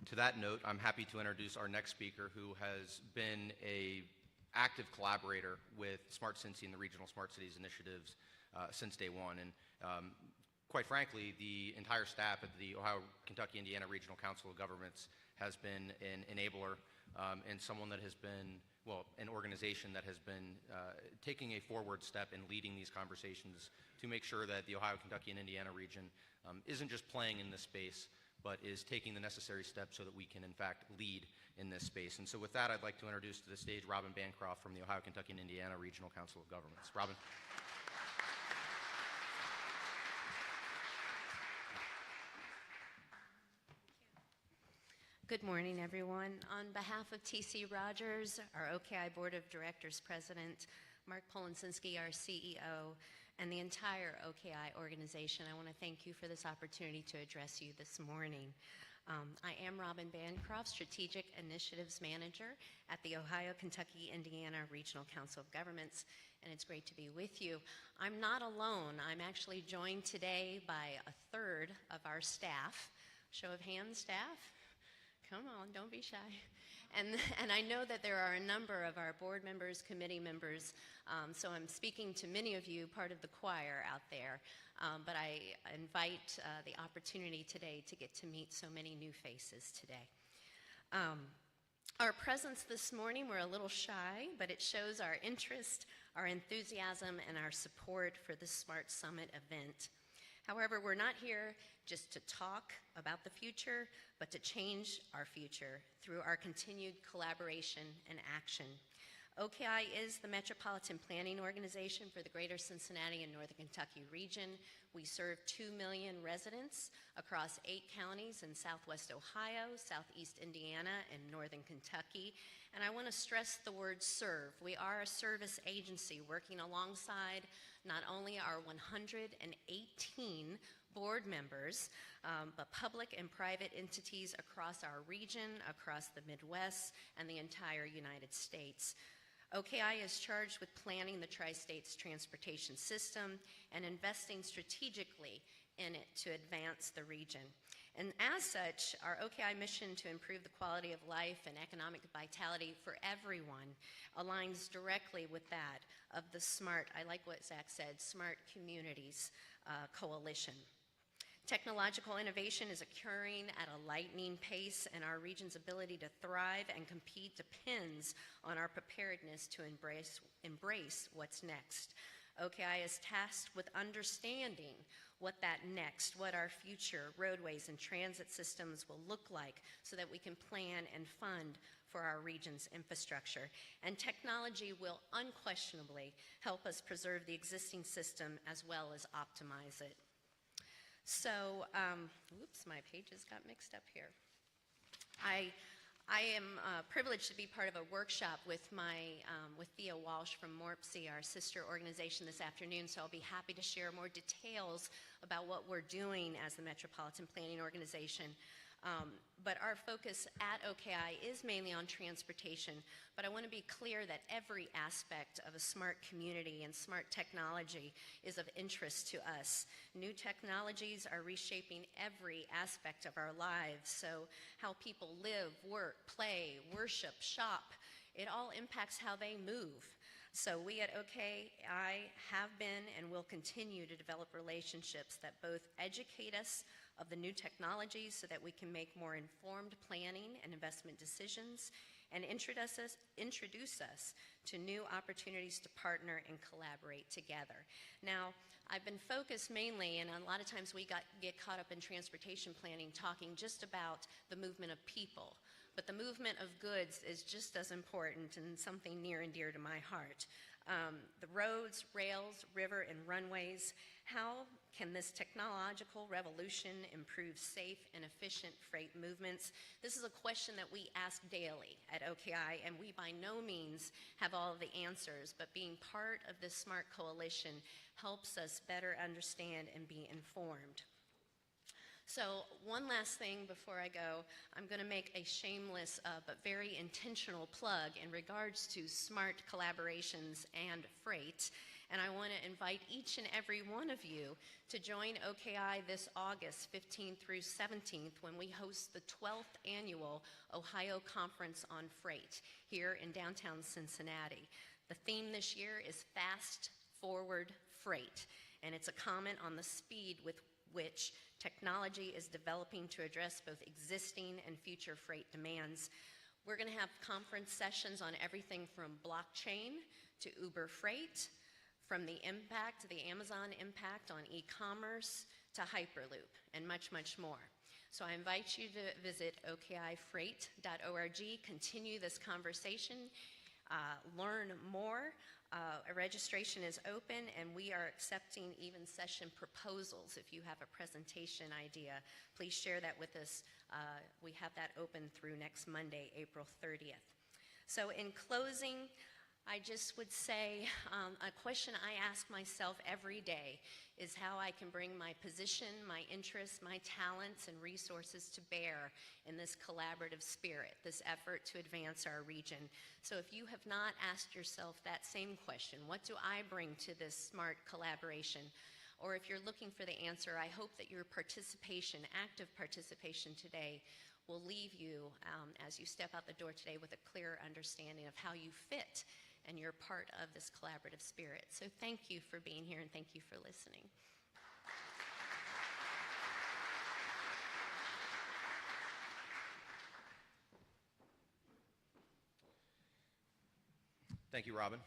To that note, I'm happy to introduce our next speaker, who has been an active collaborator with Smart Cincy and the Regional Smart Cities initiatives since day one. And quite frankly, the entire staff at the Ohio, Kentucky, Indiana Regional Council of Governments has been an enabler and someone that has been, well, an organization that has been taking a forward step in leading these conversations to make sure that the Ohio, Kentucky, and Indiana region isn't just playing in this space, but is taking the necessary steps so that we can, in fact, lead in this space. And so with that, I'd like to introduce to the stage Robyn Bancroft from the Ohio, Kentucky, and Indiana Regional Council of Governments. Robyn. Good morning, everyone. On behalf of T.C. Rogers, our OKI Board of Directors President, Mark Polinsky, our CEO, and the entire OKI organization, I want to thank you for this opportunity to address you this morning. I am Robyn Bancroft, Strategic Initiatives Manager at the Ohio, Kentucky, Indiana Regional Council of Governments, and it's great to be with you. I'm not alone. I'm actually joined today by a third of our staff. Show of hands, staff? Come on, don't be shy. And I know that there are a number of our board members, committee members, so I'm speaking to many of you, part of the choir out there, but I invite the opportunity today to get to meet so many new faces today. Our presence this morning, we're a little shy, but it shows our interest, our enthusiasm, and our support for the Smart Summit event. However, we're not here just to talk about the future, but to change our future through our continued collaboration and action. OKI is the Metropolitan Planning Organization for the Greater Cincinnati and Northern Kentucky region. We serve 2 million residents across 8 counties in Southwest Ohio, Southeast Indiana, and Northern Kentucky. And I want to stress the word serve. We are a service agency working alongside not only our 118 board members, but public and private entities across our region, across the Midwest, and the entire United States. OKI is charged with planning the Tri-States transportation system and investing strategically in it to advance the region. And as such, our OKI mission to improve the quality of life and economic vitality for everyone aligns directly with that of the SMART, I like what Zach said, Smart Communities Coalition. Technological innovation is occurring at a lightning pace, and our region's ability to thrive and compete depends on our preparedness to embrace what's next. OKI is tasked with understanding what that next, what our future roadways and transit systems will look like so that we can plan and fund for our region's infrastructure. And technology will unquestionably help us preserve the existing system as well as optimize it. So, oops, my pages got mixed up here. I am privileged to be part of a workshop with with Thea Walsh from MORPC, our sister organization, this afternoon, so I'll be happy to share more details about what we're doing as the Metropolitan Planning Organization. But our focus at OKI is mainly on transportation, but I want to be clear that every aspect of a smart community and smart technology is of interest to us. New technologies are reshaping every aspect of our lives, so how people live, work, play, worship, shop, it all impacts how they move. So we at OKI have been and will continue to develop relationships that both educate us of the new technologies so that we can make more informed planning and investment decisions, and introduce us to new opportunities to partner and collaborate together. Now, I've been focused mainly, and a lot of times we get caught up in transportation planning talking just about the movement of people, but the movement of goods is just as important and something near and dear to my heart. The roads, rails, river, and runways, how can this technological revolution improve safe and efficient freight movements? This is a question that we ask daily at OKI, and we by no means have all of the answers, but being part of this SMART coalition helps us better understand and be informed. So one last thing before I go, I'm going to make a shameless but very intentional plug in regards to smart collaborations and freight. And I want to invite each and every one of you to join OKI this August 15th through 17th when we host the 12th annual Ohio Conference on Freight here in downtown Cincinnati. The theme this year is Fast Forward Freight, and it's a comment on the speed with which technology is developing to address both existing and future freight demands. We're going to have conference sessions on everything from blockchain to Uber Freight, from the impact, the Amazon impact on e-commerce to Hyperloop, and much, much more. So I invite you to visit okifreight.org, continue this conversation, learn more. Registration is open, and we are accepting even session proposals. If you have a presentation idea, please share that with us. We have that open through next Monday, April 30th. So in closing, I just would say a question I ask myself every day is how I can bring my position, my interests, my talents, and resources to bear in this collaborative spirit, this effort to advance our region. So if you have not asked yourself that same question, what do I bring to this smart collaboration? Or if you're looking for the answer, I hope that your participation, active participation today, will leave you, as you step out the door today, with a clear understanding of how you fit and you're part of this collaborative spirit. So thank you for being here, and thank you for listening. Thank you, Robyn.